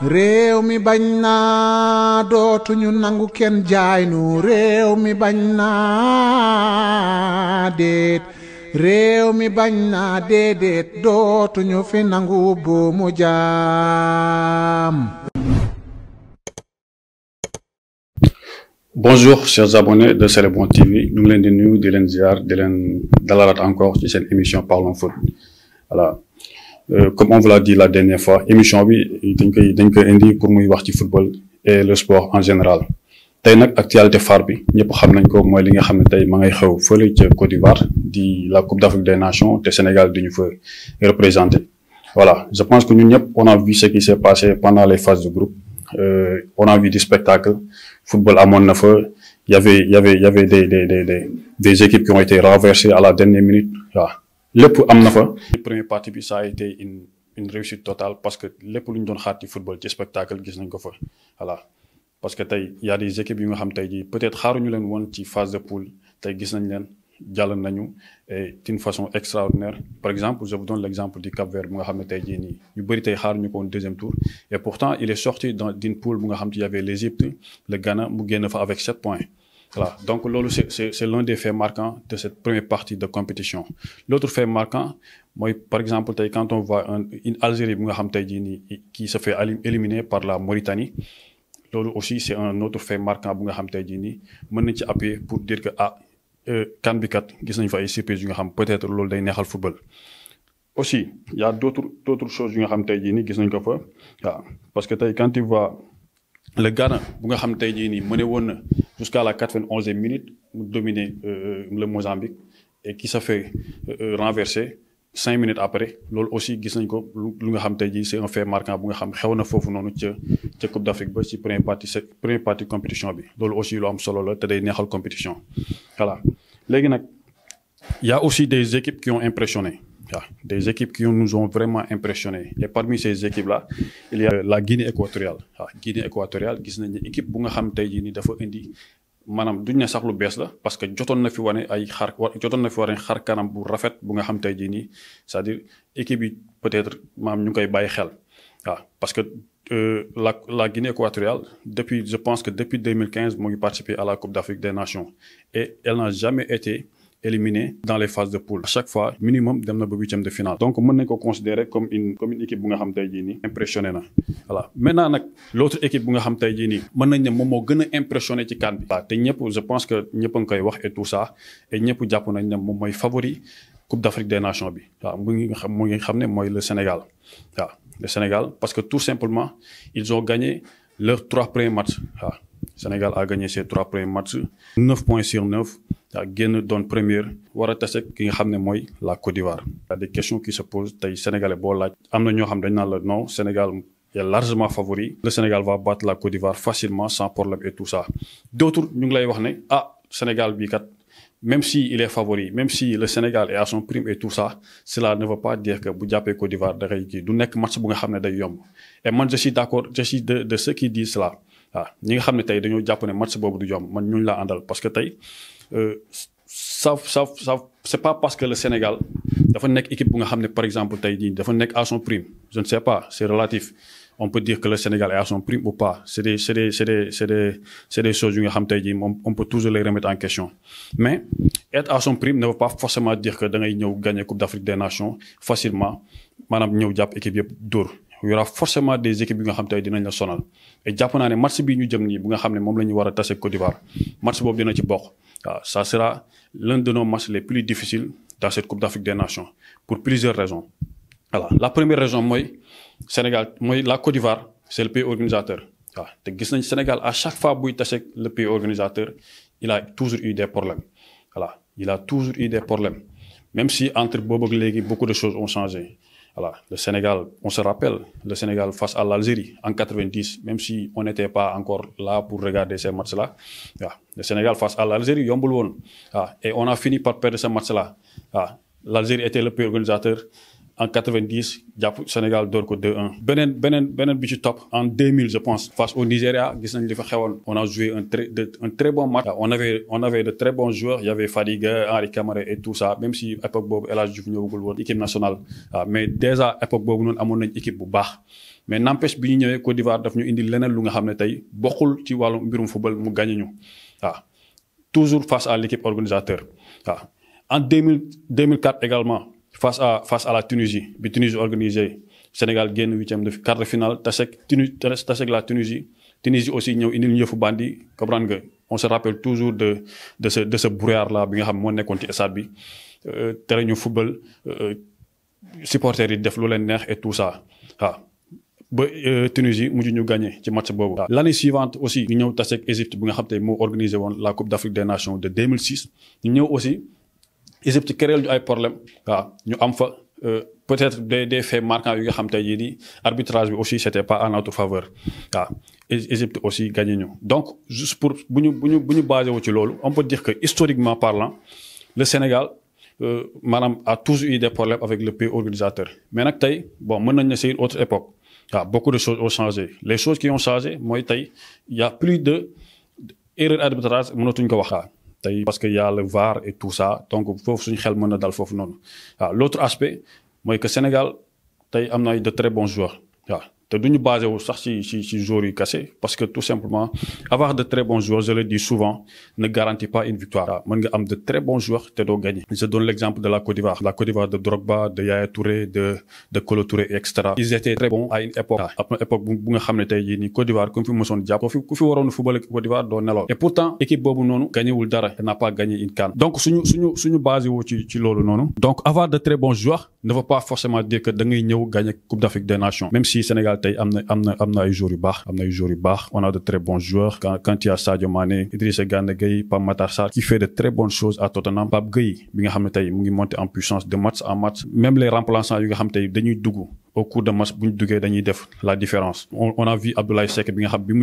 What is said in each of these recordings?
réew mi bañ naa dootuñu nangu kenn jaay nu réew mi bañ naa déet réew mi bañ naa déedéet dootuñu fi nangu buumu jaam. Bonjour chers abonnés de C'est le bon TV ñu ngi leen di nuyu di leen ziar di leen dalalaat encore ci seen émission Parlons Foot voilà. Comme on vous l'a dit la dernière fois émission bi dañ koy indi pour muy wax ci football et le sport en général tey nag actualité phare bi ñëpp xam nañ ko mooy li nga xam ne tey ma ngay xew fële ca Côte d'Ivoire di la Coupe d'Afrique des Nations te Sénégal di ñu fa représenté. Voilà, je pense que ñun ñëpp on a vu ce qui s'est passé pendant les phases de groupe. On a vu du spectacle football amoon na fa y avait des équipes qui ont été renversées à la dernière minute waaw. lépp am na fa. Première partie bi ça a été une réussite totale parce que lépp lu ñu doon xaar ci football ci spectacle gis nañ ko fa voilà parce que tey y a des équipes yu nga xam tey jii peut-être xaaruñu leen woon ci phase de poule tey gis nañ leen jàll nañu et d'une façon extraordinaire. Par exemple je vous donne l'exemple du Cap-Vert bu nga xam ne tey jii nii ñu bëri tey xaaruñu ko woon deuxième tour et pourtant il est sorti d'une poule bu nga xam te y avait l'Égypte le Ghana mu génn fa avec 7 points. Voilà, donc loolu c'est l'un des faits marquants de cette première partie de compétition. L'autre fait marquant mooy par exemple tey quand on voit une Algérie bu nga xam tey jii nii qui se fait éliminer par la Mauritanie loolu aussi c'est un autre fait marquant bu nga xam tey jii nii mën nañ ci appuyer pour dire que CAN bi kat gis nañ fa ay surprises yu nga xam peut-être loolu day neexal football. Aussi il y a d'autres choses yu nga xam tey jii nii gis nañ ko fa waaw parce que tey quand tu vois le Ghana bu nga xam tey jii nii mëne woon na jusqu'à la 91e minute mu dominer le Mozambique et qui se fait renverser 5 minutes après loolu aussi gis nañ ko lu nga xam tey jii c'est un fait marquant bu nga xam xew na foofu noonu ca Coupe d'Afrique ba ci première partie compétition bi loolu aussi lu am solo la te day neexal compétition voilà. Léegi nag il y a aussi des équipes qui ont impressionné. waaw des équipes qui nous ont vraiment impressionnés et parmi ces équipes là il y a la Guinée équatoriale waaw Guinée équatoriale gis nañ ne équipe bu nga xam tey jii nii dafa indi maanaam duñ ne sax lu bees la parce que jotoon na fi wane xar kanam bu rafet bu nga xam tey jii nii c'est-à-dire équipe yi peut-être maam ñu ngi koy bàyyi xel waaw parce que la Guinée équatoriale je pense que depuis 2015 moo ngi participer à la Coupe d'Afrique des Nations et elle n'a jamais été éliminé dans les phases de poule. À chaque fois minimum dem na ba huitième de finale. Donc mën nañ ko considérer comme une équipe bu nga xam tey jii nii impressionné na voilà. Maintenant nag l'autre équipe bu nga xam tey jii nii mën nañ ne moom moo gën a impressionné ci CAN bi. waaw te ñëpp je pense que ñëpp a ngi koy wax et tout ça et ñëpp jàpp nañ ne moom mooy favori Coupe d'Afrique des Nations bi waaw mu ngi xam ne mooy le Sénégal waaw le Sénégal parce que tout simplement ils ont gagné leurs 3 premiers matchs waaw. Sénégal a gagné ses 3 premiers matchs 9 points sur 9 daa génn doon première war a tase ki nga xam ne mooy la Côte d'Ivoire. Il y a des questions qui se posent tey sénégalais boo laaj am na ñoo xam dañ naan la non Sénégal est largement favori le Sénégal va battre la Côte d'Ivoire facilement sans problème et tout ça. D'autres ñu ngi lay wax ne Sénégal bii kat même si il est favori même si le Sénégal est à son prime et tout ça cela ne veut pas dire que bu jàppee Côte d'Ivoire da ngay kii du nekk match bu nga xam ne day yomb et man je suis d'accord je suis de ceux qui disent cela waaw ñi nga xam ne tey dañoo jàpp ne match boobu du yomb man ñooñu laa àndal parce que tey ça c'est pas parce que le Sénégal dafa nekk équipe bu nga xam ne par exemple tey jii dafa nekk à son prime je ne sais pas c'est relatif on peut dire que le Sénégal est à son prime ou pas c'est des choses yu nga xam tey jii moom on peut toujours les remettre en question mais être à son prime ne veut pas forcément dire que da ngay ñëw gagner Coupe d'Afrique des Nations facilement maanaam ñëw jàpp équipe yëpp dóor. Il y aura forcément des équipes yu nga xam tey dinañ la sonal et jàpp naa ne match bii ñu jëm nii bu nga xam ne moom la ñu war a tase Côte d'Ivoire match boobu dina ci bokk waaw ça sera l'un de nos matchs les plus difficiles dans cette Coupe d'Afrique des Nations pour plusieurs raisons. Voilà, la première raison mooy la Côte d'Ivoire c'est le pays organisateur waaw te gis nañ Sénégal à chaque fois buy tase le pays organisateur il a toujours eu des problèmes voilà il a toujours eu des problèmes même si entre boobu ak léegi beaucoup de choses ont changé. Voilà, le Sénégal, on se rappelle, le Sénégal face à l'Algérie en 90, même si on n'était pas encore là pour regarder ces matchs-là. Le Sénégal face à l'Algérie, yombul woon. Et on a fini par perdre ce match-là. L'Algérie était le pays organisateur. En 90 jàpp Sénégal door ko 2-1 beneen bi ci topp en 2000 je pense face au Nigeria gis nañ li fa xewoon on a joué un très bon match on avait de très bons joueurs il y avait Fadiga Henri Camara et tout ça même si époque boobu El Hadji Diouf ñëwagul woon équipe nationale mais déjà époque boobu noonu amoon nañ équipe bu baax mais n'empêche bi ñu ñëwee Côte d'Ivoire daf ñu indi leneen lu nga xam ne tey bokkul ci wàllu mbirum football mu gagné ñu waaw toujours face à l'équipe organisateur waaw en 2004 également face à la Tunisie bi Tunisie organisé Sénégal génn quart de finale tasek la Tunisie aussi ñëw indil ñu yëfu bandi comprendre nga on se rappelle toujours de ce brouillard là bi nga xam moo nekkoon ci stade bi tere ñu football supporters yi def lu leen neex et tout ça waaw ba Tunisie mujj ñu gagné ci match boobu. L'année suivante aussi ñu ñëw tasek Égypte bi nga xam te moo organisé woon la Coupe d'Afrique des Nations de 2006 ñu ñëw aussi Égypte créel ñu ay problème waaw ñu am fa peut-être des faits marquants yi nga xam tey jii nii arbitrage bi aussi c'était pas en notre faveur waaw Égypte aussi gagné ñu donc juste pour bu ñu basé wu ci loolu on peut dire que historiquement parlant le Sénégal maanaam a toujours eu des problèmes avec le pays organisateur mais nag tey bon mën nañ ne c'est une autre époque waaw beaucoup de choses ont changé les choses qui ont changé mooy tey y a plus de erreur arbitrage mënatuñ ko wax tey parce que y a le VAR et tout ça donc foofu suñu xel mën na dal foofu noonu waaw l'autre aspect mooy que Sénégal tey am na de très bons joueurs waaw te duñu basé wu sax ci joueurs yu kese parce que tout simplement avoir de très bons joueurs je le dis souvent ne garantit pas une victoire waaw mën nga am de très bons joueurs te doo gagner je donne l'exemple de la Côte d'Ivoire de Drogba de Yaya Touré de Kolo Touré et cetera ils étaient très bons à une époque ab na époque bu nga xam ne tey jii nii Côte d'Ivoire ku fi mësoon jàpp ku fi waroon football Côte d'Ivoire doo nelaw et pourtant équipe boobu noonu gagné wul dara n'a pas gagné une CAN donc suñu basé wu ci loolu noonu donc avoir de très bons joueurs ne veut pas forcément dire que da ngay ñëw gagner Coupe d'Afrique des Nations même si Sénégal tey am na ay joueurs yu baax on a de très bons joueurs quand il y a Sadio Mané Idrissa Gana Gueye Pape Matar Sarr qui fait de très bonnes choses à Tottenham Pape Gueye bi nga xam ne tey mu ngi monter en puissance de match en match même les remplaçants yu nga xam tey dañuy dugg au cours de match bu ñu duggee dañuy def la différence on a vu Abdoulaye Seck bi nga xam bi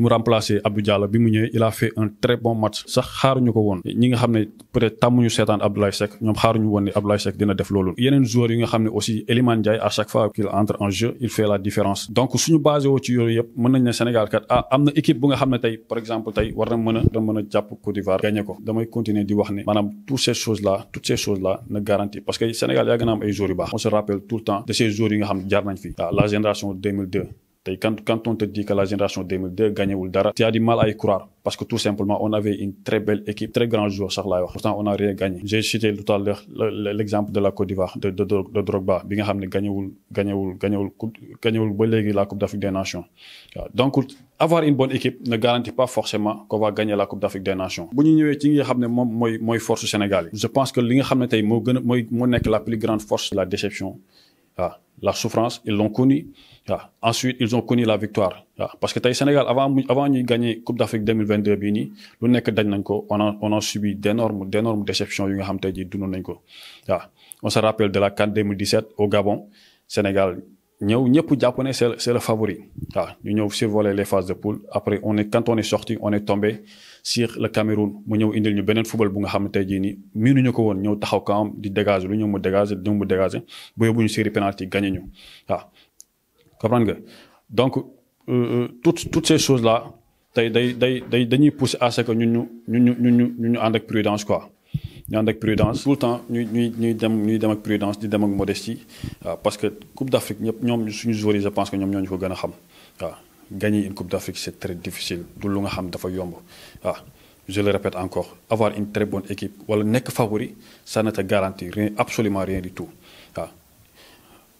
mu remplacé Abdou Diallo bi mu ñëwee il a fait un très bon match sax xaaruñu ko woon ñi nga xam ne peut-être tàmmuñu seetaan Abdoulaye Seck ñoom xaaruñu woon ne Abdoulaye Seck dina def loolu yeneen joueurs yi nga xam ne aussi Elimane Ndiaye à chaque fois qu'il entre en jeu il fait la différence donc suñu basé woo ci yooyu yëpp mën nañ ne Sénégal kat am na équipe bu nga xam ne tey par exemple tey war na mën a jàpp Côte d'Ivoire gagné ko damay continuer di wax ne maanaam toutes ces choses là ne garantit parce que Sénégal yaa gën a am ay joueurs yu baax on se rappelle tout le temps de ces joueurs yi nga xam jaar nañ fi la génération 2002 tey quand on te dit que la génération 2002 gagnewul dara tu as du mal à y croire parce que tout simplement on avait une très belle équipe très grands joueurs sax laay wax pourtant on n'a rien gagné j'ai cité tout à l'heure l'exemple de la Côte d'Ivoire de Drogba bi nga xam ne gagnewul ba léegi la Coupe d'Afrique des Nations waaw donc avoir une bonne équipe ne garantit pas forcément qu'on va gagner la Coupe d'Afrique des Nations bu ñu ñëwee ci nga xam ne moom mooy force Sénégal yi je pense que li nga xam ne tey moo nekk la plus grande force la déception waaw la souffrance ils l'ont connu waaw ensuite ils ont connu la victoire waaw parce que tey Sénégal avant ñuy gagner Coupe d'Afrique 2022 bii nii lu nekk daj nañ ko on a subi d'énormes déceptions yu nga xam tey jii dund nañ ko waaw on se rappelle de la CAN 2017 au Gabon Sénégal ñëpp jàpp ne c'est le favori waaw ñu ñëw survoler les phases de poule après quand on est sorti on est tombé sur le Cameroun mu ñëw indil ñu beneen football bu nga xam ne tey jii nii miinuñu ko woon ñëw taxaw kawam di dégager lu ñëw mu dégager ba yóbbu ñu série penalty gagné ñu waaw comprendre nga donc toutes ces choses là tey dañuy pousser à ce que ñu ànd ak prudence quoi ñu ànd ak prudence tout le temps ñuy dem ak prudence di dem ak modestie waaw parce que Coupe d'Afrique ñoom suñu joueurs yi je pense que ñoom ñoo ñu ko gën a xam waaw gagner une Coupe d'Afrique c'est très difficile du lu nga xam dafa yomb waaw je le répète encore avoir une très bonne équipe wala nekk favori ça ne te garantit absolument rien du tout waaw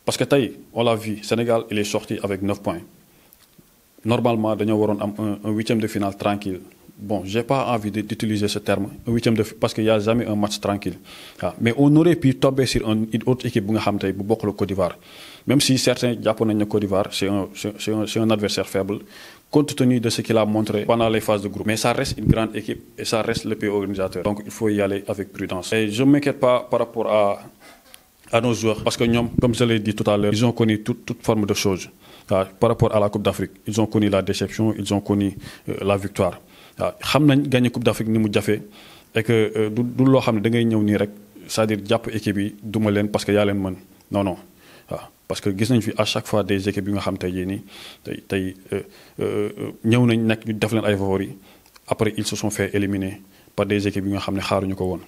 parce que tey on l'a vu Sénégal il est sorti avec 9 points normalement dañoo waroon am un huitième de finale tranquille bon j'ai pas envie d'utiliser ce terme un huitième de parce que y a jamais un match tranquille waaw mais on aurait pu tomber sur une autre équipe bu nga xam tey bu bokk la Côte d'Ivoire même si certains jàpp nañ ne Côte d'Ivoire c'est un adversaire faible compte tenu de ce qu'il a montré pendant les phases de groupe mais ça reste une grande équipe et ça reste le pays organisateur donc il faut y aller avec prudence et je m'inquiète pas par rapport à nos joueurs parce que ñoom comme je l'ai dit tout à l'heure ils ont connu toute forme de choses waaw par rapport à la Coupe d'Afrique ils ont connu la déception ils ont connu la victoire waaw xam nañ gagner Coupe d'Afrique ni mu jafee et que du loo xam ne da ngay ñëw nii rek c'est-à-dire jàpp équipe yi duma leen parce que yaa leen mën non waaw parce que gis nañ fi à chaque fois des équipes yu nga xam tey jii nii tey ñëw nañ nekk ñu def leen ay favoris après ils se sont fait éliminer par des équipes yu nga xam ne xaaruñu ko woon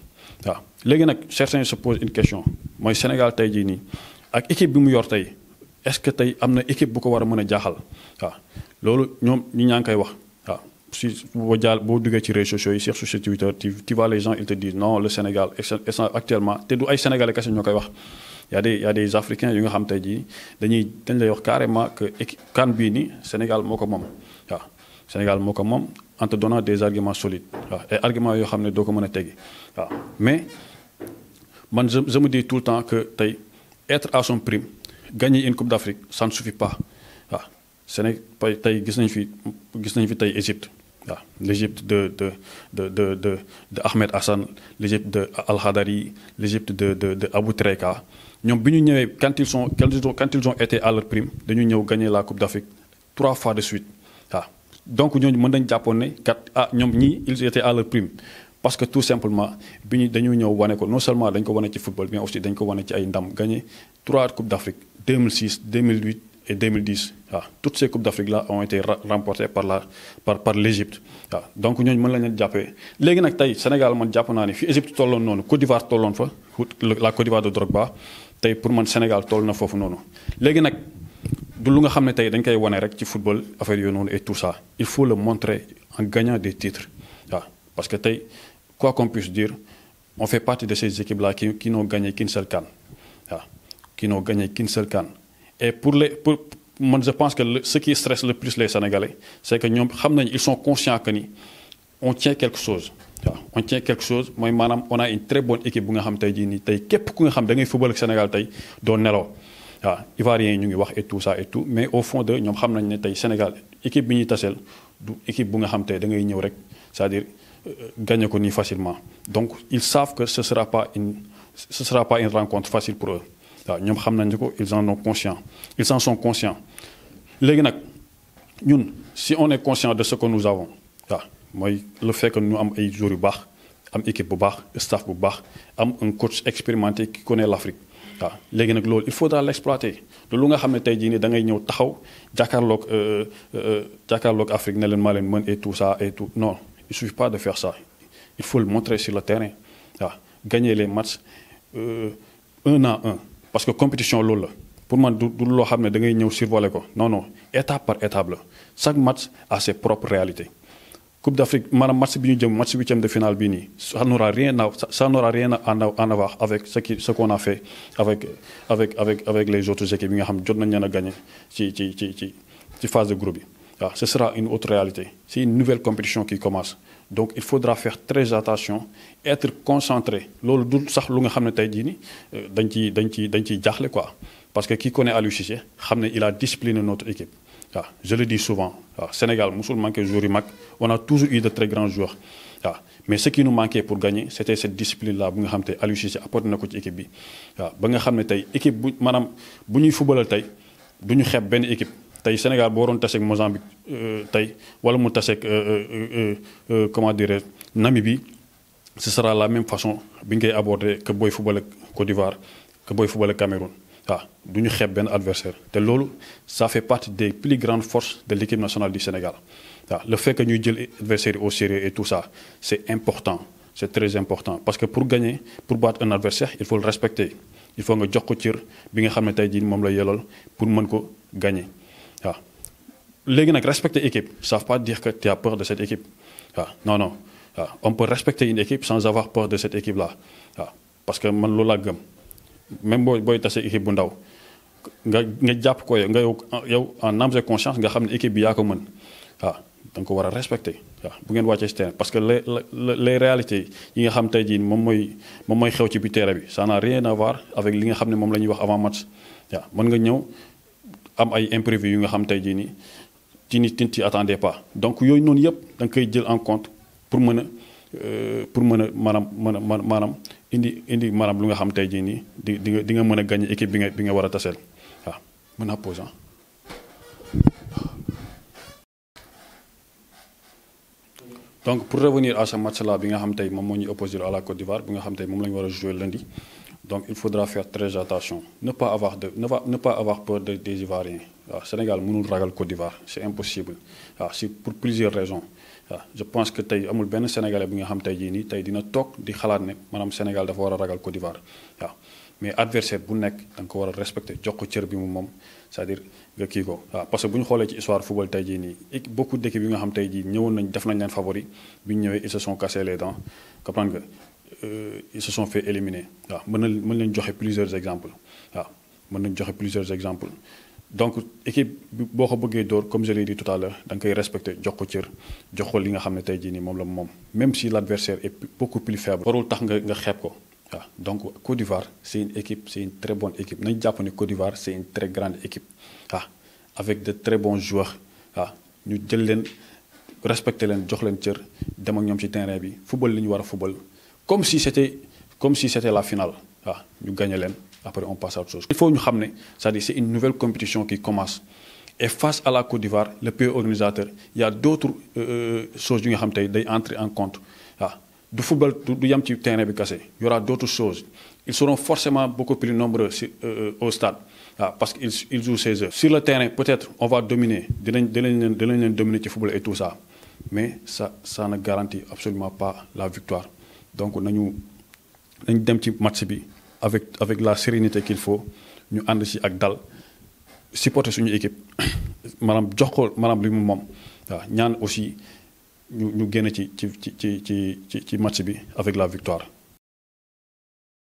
waaw léegi nag certains se posent une question mooy Sénégal tey jii nii ak équipe bi mu yor tey est-ce que tey am na équipe bu ko war a mën a jaaxal waaw loolu ñoom ñi ñaa ngi koy wax waaw si boo duggee ci réseaux sociaux yi surtout sur Twitter tu vois les gens ils te disent non le Sénégal actuellement te du ay Sénégalais kese ñoo koy wax y a des Africains yu nga xam tey jii dañ lay wax carrément que CAN bii nii Sénégal moo ko moom waaw Sénégal moo ko moom en te donnant des arguments solides waaw ay arguments yoo xam ne doo ko mën a teggi waaw mais man je me dis tout le temps que tey être à son prime gagner une coupe d'Afrique ça ne suffit pas waaw Sénégal tey gis nañ fi tey Égypte waaw l'Égypte de Ahmed Hassan l'Égypte de Al Hadari l'Égypte de Abou Treka ñoom bi ñu ñëwee quand ils ont été à leur prime dañu ñëw gagner la coupe d'Afrique 3 fois de suite waaw donc ñooñu mën nañ jàppoon ne ñoom ñii ils étaient à leur prime parce que tout simplement dañu ñëw wane ko non seulement dañ ko wane ci football mais aussi dañ ko wane ci ay ndam gagné 3 coupes d'Afrique 2006 2008 et 2010 waaw toutes ces coupes d'Afrique là ont été remportées par l'Égypte waaw donc ñooñu mën lañ leen jàppee léegi nag tey Sénégal man jàpp naa ne fi Égypte tolloon noonu Côte d'Ivoire tolloon fa la Côte d'Ivoire de Drogba tey pour man Sénégal toll na foofu noonu léegi nag du lu nga xam ne tey dañ koy wane rek ci football affaire yooyu noonu et tout ça il faut le montrer en gagnant des titres waaw parce que tey quoi qu'on puisse dire on fait partie de ces équipes là qui n'ont gagné qu'une seule CAN waaw qui n'ont gagné qu'une seule CAN et moi je pense que ce qui stresse le plus les Sénégalais c'est que ñoom xam nañ ils sont conscients que ni on tient quelque chose waaw on tient quelque chose mooy maanaam on a une très bonne équipe bu nga xam tey jii nii tey képp ku nga xam da ngay football ak Sénégal tey doo nelaw waaw Ivoiriens yi ñu ngi wax et tout ça et tout mais au fond de ñoom xam nañ ne tey Sénégal équipe bi ñuy taseel du équipe bu nga xam tey da ngay ñëw rek c'est-à-dire gagner ko nii facilement donc ils savent que ce sera pas une rencontre facile pour eux waaw ñoom xam nañ ko ils en sont conscients léegi nag ñun si on est conscient de ce que nous avons waaw mooy le fait que ñu am ay joueurs yu baax am équipe bu baax staff bu baax am un coach expérimenté qui connaît l'Afrique waaw léegi nag loolu il faudra l'exploiter lu nga xam ne tey jii nii da ngay ñëw taxaw jàkkaarloog Afrique ne leen maa leen mën et tout ça et tout non il suffit pas de faire ça il faut le montrer sur le terrain waaw gagner les matchs 1 à 1 parce que compétition loolu la pour man du loo xam ne da ngay ñëw survoler ko non étape par étape la chaque match a ses propres réalités Coupe d'Afrique maanaam match bi ñu jëm match 8e de finale bii nii ça n'aura rien à voir avec ce qu'on a fait avec les autres équipes yi nga xam jot nañ leen a gagner ci phase de groupe bi waaw ce sera une autre réalité c'est une nouvelle compétition qui commence donc il faudra faire très attention être concentré loolu du sax lu nga xam ne tey jii nii dañ ciy jaaxle quoi parce que qui connaît Aliou Cissé xam ne il a discipliné notre équipe waaw je le dis souvent waaw Sénégal musul manqué joueurs yu mag on a toujours eu de très grands joueurs waaw mais ce qui nous manquait pour gagner c'était cette discipline là bu nga xam te Aliou Cissé apporté na ko ci équipe bi waaw ba nga xam ne tey équipe bu maanaam bu ñuy footballal tey du ñu xeeb benn équipe tey Sénégal boo waroon taseeg Mozambique tey wala mu taseeg comment dirais Namibie ce sera la même façon bi ngay aborder que booy football ak Côte d'Ivoire que booy football ak Cameroun waaw du ñu xeeb benn adversaire te loolu ça fait partie des plus grandes forces de l'équipe nationale du Sénégal waaw le fait que ñuy jël adversaire au sérieux et tout ça c'est important c'est très important parce que pour gagner pour battre un adversaire il faut le respecter il faut nga jox ko cër bi nga xam ne tey jii moom la yellool pour mën ko gagner waaw léegi nag respecter équipe ça veut pas dire que tu as peur de cette équipe waaw non waaw on peut respecter une équipe sans avoir peur de cette équipe là waaw parce que man loolu laa gëm même booy tase équipe bu ndaw nga jàpp ko yow en âme et conscience nga xam ne équipe bi yaa ko mën waaw da nga ko war a respecter waaw bu ngeen wàccee ci terrain parce que les réalités yi nga xam tey jii moom mooy xew ci biir terrain bi ça n'a rien à voir avec li nga xam ne moom la ñuy wax avant match waaw mën nga ñëw am ay imprévus yu nga xam tey jii nii ci attendais pas donc yooyu noonu yëpp da nga koy jël en compte pour mën a maanaam indi maanaam lu nga xam tey jii nii di nga mën a gagner équipe bi nga war a taseel waaw mën naa pause donc pour revenir à ce match là bi nga xam tey moom moo ñuy opposé à la Côte d'Ivoire bi nga xam tey moom la ñu war a jouer lundi donc il faudra faire très attention ne pas avoir peur des Ivoiriens waaw Sénégal mënul ragal Côte d'Ivoire c'est impossible waaw c'est pour plusieurs raisons waaw je pense que tey amul benn Sénégalais bi nga xam tey jii nii tey dina toog di xalaat ne maanaam Sénégal dafa war a ragal Côte d'Ivoire waaw mais adversaire bu nekk da nga ko war a respecter jox ko cër bi mu moom c'est-à-dire nga kii ko waaw parce que bu ñu xoolee ci histoire football tey jii nii beaucoup d'équipes yi nga xam tey jii ñëwoon nañ def nañ leen favori bi ñu ñëwee ils se sont cassés les dents comprendre nga ils se sont fait éliminer waaw mën nañ joxe plusieurs exemples waaw mën nañ joxe plusieurs exemples donc équipe boo ko bëggee dóor comme je l'ai dit tout à l'heure da nga koy respecter jox ko cër jox ko li nga xam ne tey jii nii moom la moom même si l'adversaire est beaucoup plus faible warul tax nga xeeb ko waaw donc Côte d'Ivoire c'est une équipe c'est une très bonne équipe nañ jàpp ne Côte d'Ivoire c'est une très grande équipe waaw avec de très bons joueurs waaw ñu jël leen respecter leen jox leen cër dem ak ñoom ci terrain bi football li ñu war a football comme si c'était la finale waaw ñu gagné leen après on passe à autre chose. Il faut ñu xam ne c'est-à-dire c'est une nouvelle compétition qui commence et face à la Côte d'Ivoire le pays organisateur il y a d'autres choses yu nga xam tey day entrer en compte waaw du football du yam ci terrain bi kese il y aura d'autres choses ils seront forcément beaucoup plus nombreux au stade waaw parce que ils jouent chez eux. Sur le terrain peut-être on va dominer dinañ leen dominer ci football et tout ça mais ça ne garantit absolument pas la victoire donc nañu dem ci match bi avec la sérénité qu'il faut ñu ànd ci ak dal supporter suñu équipe maanaam jox ko maanaam li mu moom waaw ñaan aussi ñu génn ci match bi avec la victoire.